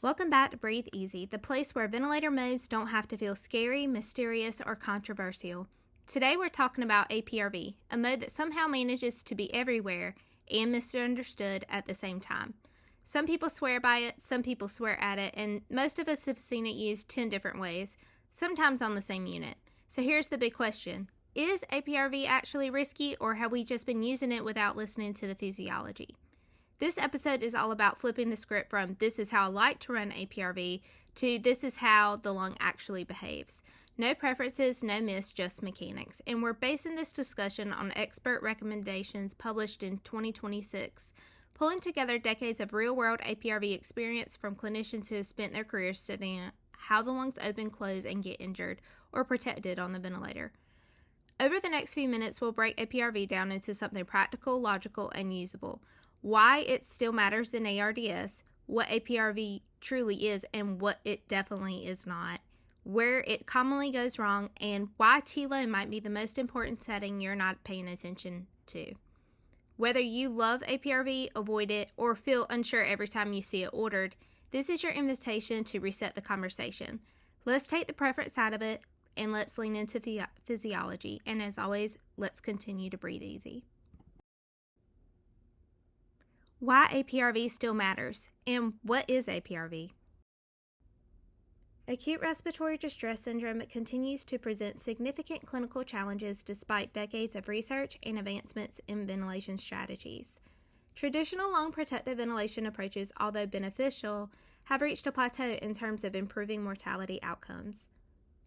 Welcome back to Breathe Easy, the place where ventilator modes don't have to feel scary, mysterious, or controversial. Today we're talking about APRV, a mode that somehow manages to be everywhere and misunderstood at the same time. Some people swear by it, some people swear at it, and most of us have seen it used 10 different ways, sometimes on the same unit. So here's the big question. Is APRV actually risky, or have we just been using it without listening to the physiology? This episode is all about flipping the script from this is how I like to run APRV to this is how the lung actually behaves. No preferences, no myths, just mechanics. And we're basing this discussion on expert recommendations published in 2026, pulling together decades of real-world APRV experience from clinicians who have spent their careers studying how the lungs open, close, and get injured or protected on the ventilator. Over the next few minutes, we'll break APRV down into something practical, logical, and usable. Why it still matters in ARDS, what APRV truly is and what it definitely is not, where it commonly goes wrong, and why TLow might be the most important setting you're not paying attention to. Whether you love APRV, avoid it, or feel unsure every time you see it ordered, this is your invitation to reset the conversation. Let's take the preference out of it, and let's lean into physiology. And as always, let's continue to breathe easy. Why APRV still matters, and what is APRV? Acute respiratory distress syndrome continues to present significant clinical challenges despite decades of research and advancements in ventilation strategies. Traditional lung protective ventilation approaches, although beneficial, have reached a plateau in terms of improving mortality outcomes.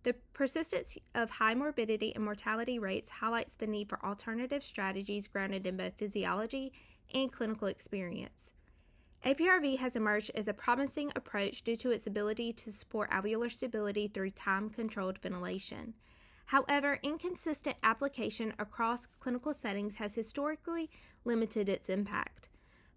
The persistence of high morbidity and mortality rates highlights the need for alternative strategies grounded in both physiology and clinical experience. APRV has emerged as a promising approach due to its ability to support alveolar stability through time-controlled ventilation. However, inconsistent application across clinical settings has historically limited its impact.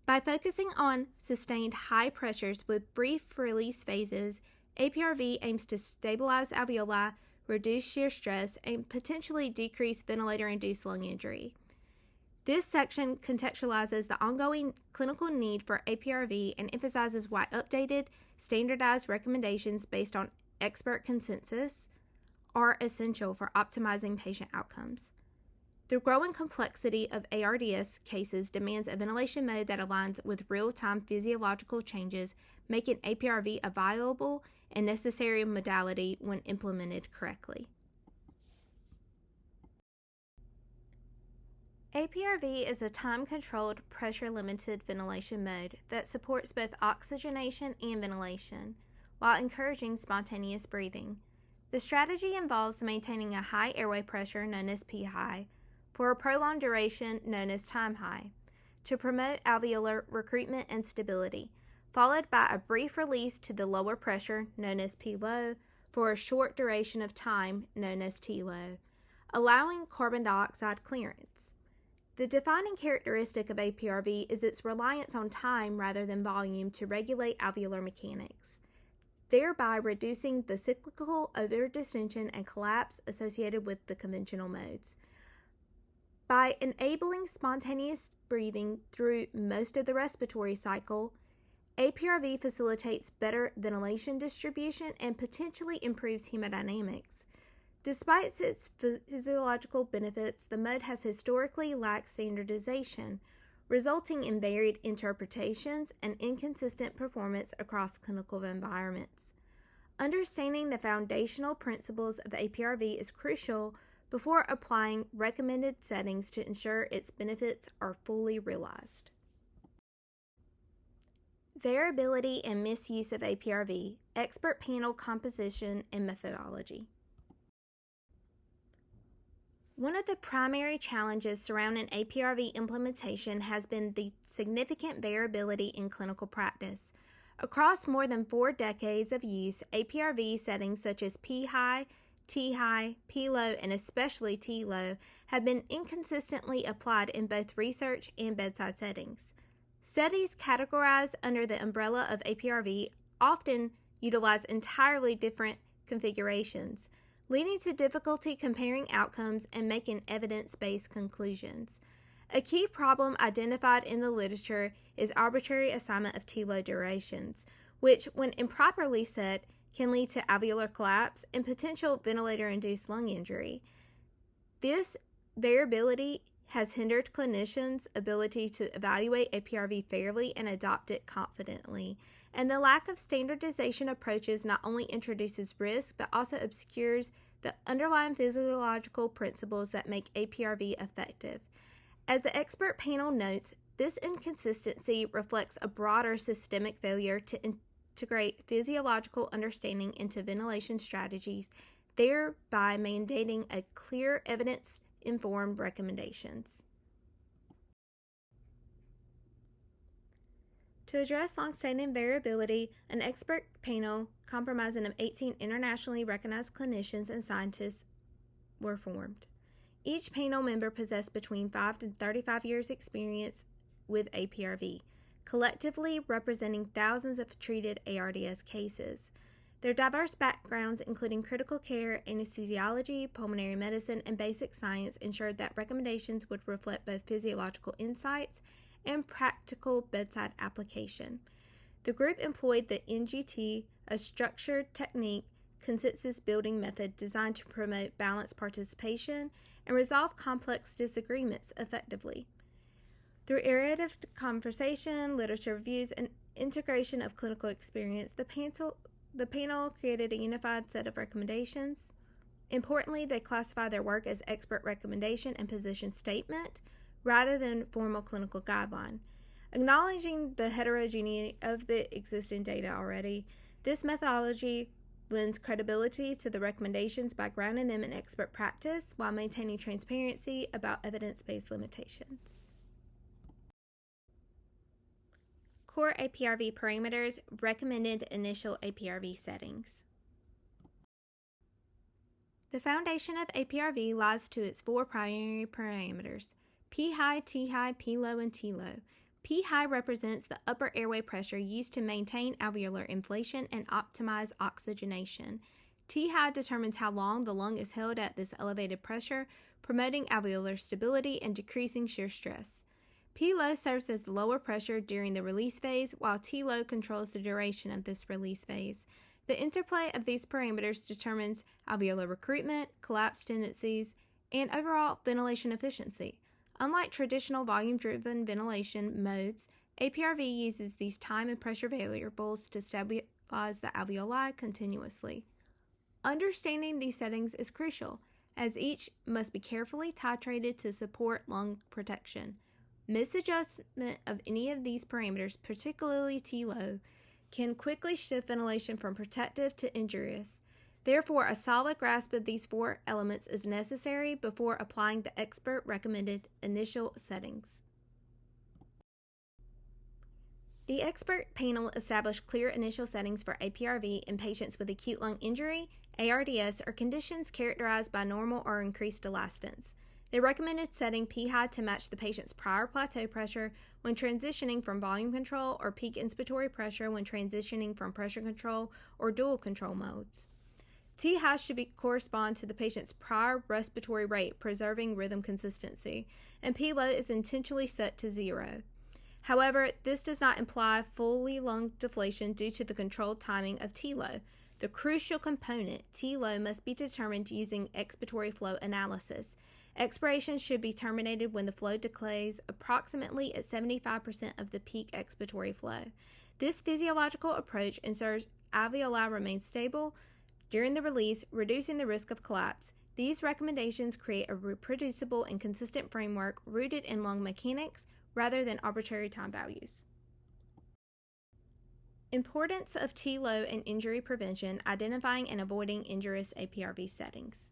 By focusing on sustained high pressures with brief release phases, APRV aims to stabilize alveoli, reduce shear stress, and potentially decrease ventilator-induced lung injury. This section contextualizes the ongoing clinical need for APRV and emphasizes why updated, standardized recommendations based on expert consensus are essential for optimizing patient outcomes. The growing complexity of ARDS cases demands a ventilation mode that aligns with real-time physiological changes, making APRV a viable and necessary modality when implemented correctly. APRV is a time-controlled, pressure-limited ventilation mode that supports both oxygenation and ventilation, while encouraging spontaneous breathing. The strategy involves maintaining a high airway pressure, known as P high, for a prolonged duration, known as time high, to promote alveolar recruitment and stability, followed by a brief release to the lower pressure, known as P low, for a short duration of time, known as T low, allowing carbon dioxide clearance. The defining characteristic of APRV is its reliance on time rather than volume to regulate alveolar mechanics, thereby reducing the cyclical overdistension and collapse associated with the conventional modes. By enabling spontaneous breathing through most of the respiratory cycle, APRV facilitates better ventilation distribution and potentially improves hemodynamics. Despite its physiological benefits, the mode has historically lacked standardization, resulting in varied interpretations and inconsistent performance across clinical environments. Understanding the foundational principles of APRV is crucial before applying recommended settings to ensure its benefits are fully realized. Variability and misuse of APRV, expert panel composition and methodology. One of the primary challenges surrounding APRV implementation has been the significant variability in clinical practice. Across more than 4 decades of use, APRV settings such as P high, T high, P low, and especially T low have been inconsistently applied in both research and bedside settings. Studies categorized under the umbrella of APRV often utilize entirely different configurations, leading to difficulty comparing outcomes and making evidence-based conclusions. A key problem identified in the literature is arbitrary assignment of TLow durations, which, when improperly set, can lead to alveolar collapse and potential ventilator-induced lung injury. This variability has hindered clinicians' ability to evaluate APRV fairly and adopt it confidently. And the lack of standardization approaches not only introduces risk, but also obscures the underlying physiological principles that make APRV effective. As the expert panel notes, this inconsistency reflects a broader systemic failure to integrate physiological understanding into ventilation strategies, thereby mandating a clear evidence-informed recommendations. To address long-standing variability, an expert panel comprising of 18 internationally recognized clinicians and scientists were formed. Each panel member possessed between 5 and 35 years' experience with APRV, collectively representing thousands of treated ARDS cases. Their diverse backgrounds, including critical care, anesthesiology, pulmonary medicine, and basic science, ensured that recommendations would reflect both physiological insights and practical bedside application. The group employed the NGT, a structured technique consensus building method designed to promote balanced participation and resolve complex disagreements effectively. Through iterative conversation, literature reviews, and integration of clinical experience, the panel created a unified set of recommendations. Importantly, they classified their work as expert recommendation and position statement rather than formal clinical guideline. Acknowledging the heterogeneity of the existing data already, this methodology lends credibility to the recommendations by grounding them in expert practice while maintaining transparency about evidence-based limitations. Core APRV parameters, recommended initial APRV settings. The foundation of APRV lies to its 4 primary parameters: P-high, T-high, P-low, and T-low. P-high represents the upper airway pressure used to maintain alveolar inflation and optimize oxygenation. T-high determines how long the lung is held at this elevated pressure, promoting alveolar stability and decreasing shear stress. P-low serves as the lower pressure during the release phase, while T-low controls the duration of this release phase. The interplay of these parameters determines alveolar recruitment, collapse tendencies, and overall ventilation efficiency. Unlike traditional volume-driven ventilation modes, APRV uses these time and pressure variables to stabilize the alveoli continuously. Understanding these settings is crucial, as each must be carefully titrated to support lung protection. Misadjustment of any of these parameters, particularly T-low, can quickly shift ventilation from protective to injurious. Therefore, a solid grasp of these 4 elements is necessary before applying the expert-recommended initial settings. The expert panel established clear initial settings for APRV in patients with acute lung injury, ARDS, or conditions characterized by normal or increased elastance. They recommended setting P-high to match the patient's prior plateau pressure when transitioning from volume control or peak inspiratory pressure when transitioning from pressure control or dual control modes. T-high should correspond to the patient's prior respiratory rate, preserving rhythm consistency, and P-low is intentionally set to 0. However, this does not imply fully lung deflation due to the controlled timing of T-low. The crucial component, T-low, must be determined using expiratory flow analysis. Expiration should be terminated when the flow decays approximately at 75% of the peak expiratory flow. This physiological approach ensures alveoli remain stable during the release, reducing the risk of collapse. These recommendations create a reproducible and consistent framework rooted in lung mechanics rather than arbitrary time values. Importance of T-low in injury prevention, identifying and avoiding injurious APRV settings.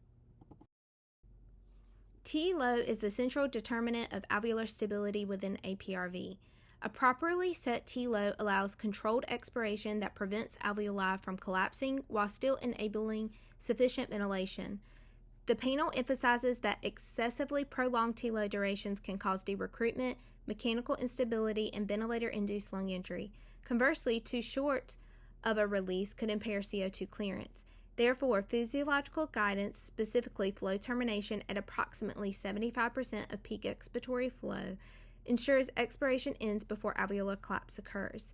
T-low is the central determinant of alveolar stability within APRV. A properly set T-low allows controlled expiration that prevents alveoli from collapsing while still enabling sufficient ventilation. The panel emphasizes that excessively prolonged T-low durations can cause derecruitment, mechanical instability, and ventilator-induced lung injury. Conversely, too short of a release could impair CO2 clearance. Therefore, physiological guidance, specifically flow termination at approximately 75% of peak expiratory flow, ensures expiration ends before alveolar collapse occurs.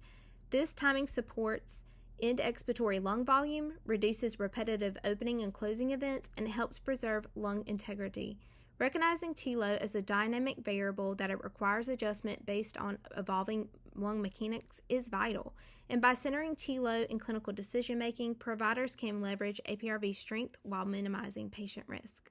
This timing supports end expiratory lung volume, reduces repetitive opening and closing events, and helps preserve lung integrity. Recognizing TLow as a dynamic variable that it requires adjustment based on evolving lung mechanics is vital, and by centering TLow in clinical decision-making, providers can leverage APRV's strength while minimizing patient risk.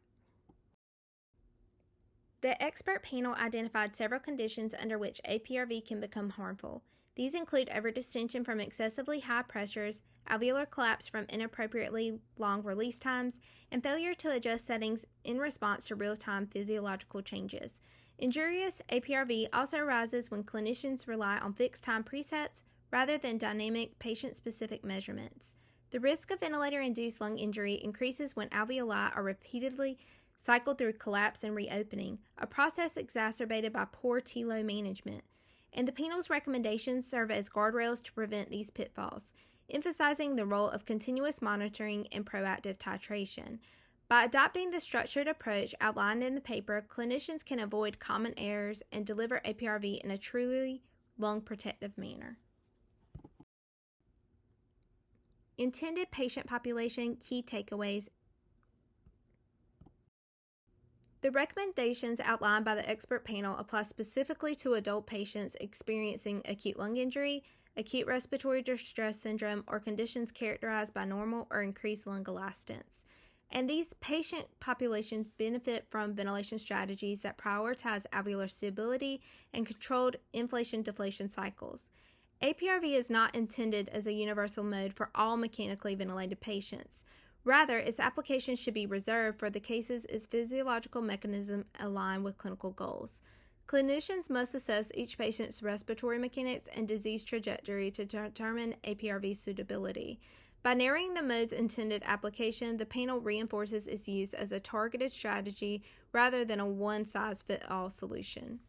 The expert panel identified several conditions under which APRV can become harmful. These include overdistension from excessively high pressures, alveolar collapse from inappropriately long release times, and failure to adjust settings in response to real-time physiological changes. Injurious APRV also arises when clinicians rely on fixed-time presets rather than dynamic, patient-specific measurements. The risk of ventilator-induced lung injury increases when alveoli are repeatedly cycled through collapse and reopening, a process exacerbated by poor TLow management. And the panel's recommendations serve as guardrails to prevent these pitfalls, emphasizing the role of continuous monitoring and proactive titration. By adopting the structured approach outlined in the paper, clinicians can avoid common errors and deliver APRV in a truly lung-protective manner. Intended patient population key takeaways. The recommendations outlined by the expert panel apply specifically to adult patients experiencing acute lung injury, acute respiratory distress syndrome, or conditions characterized by normal or increased lung elastance. And these patient populations benefit from ventilation strategies that prioritize alveolar stability and controlled inflation-deflation cycles. APRV is not intended as a universal mode for all mechanically ventilated patients. Rather, its application should be reserved for the cases its physiological mechanism align with clinical goals. Clinicians must assess each patient's respiratory mechanics and disease trajectory to determine APRV suitability. By narrowing the mode's intended application, the panel reinforces its use as a targeted strategy rather than a one-size-fits-all solution.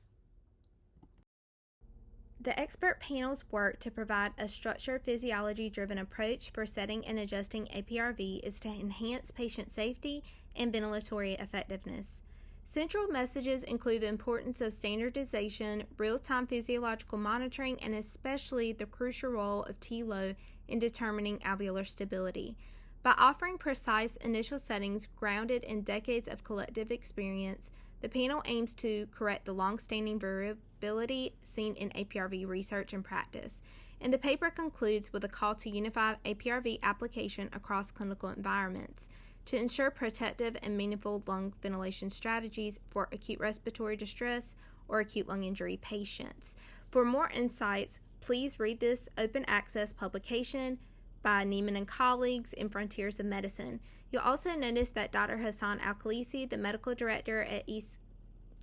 The expert panel's work to provide a structured physiology-driven approach for setting and adjusting APRV is to enhance patient safety and ventilatory effectiveness. Central messages include the importance of standardization, real-time physiological monitoring, and especially the crucial role of TLow in determining alveolar stability. By offering precise initial settings grounded in decades of collective experience, the panel aims to correct the long-standing variability seen in APRV research and practice, and the paper concludes with a call to unify APRV application across clinical environments to ensure protective and meaningful lung ventilation strategies for acute respiratory distress or acute lung injury patients. For more insights, please read this open access publication by Neiman and colleagues in Frontiers of Medicine. You'll also notice that Dr. Hassan Al-Khalisi, the medical director at East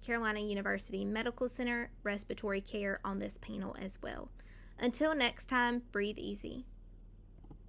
Carolina University Medical Center Respiratory Care, on this panel as well. Until next time, breathe easy.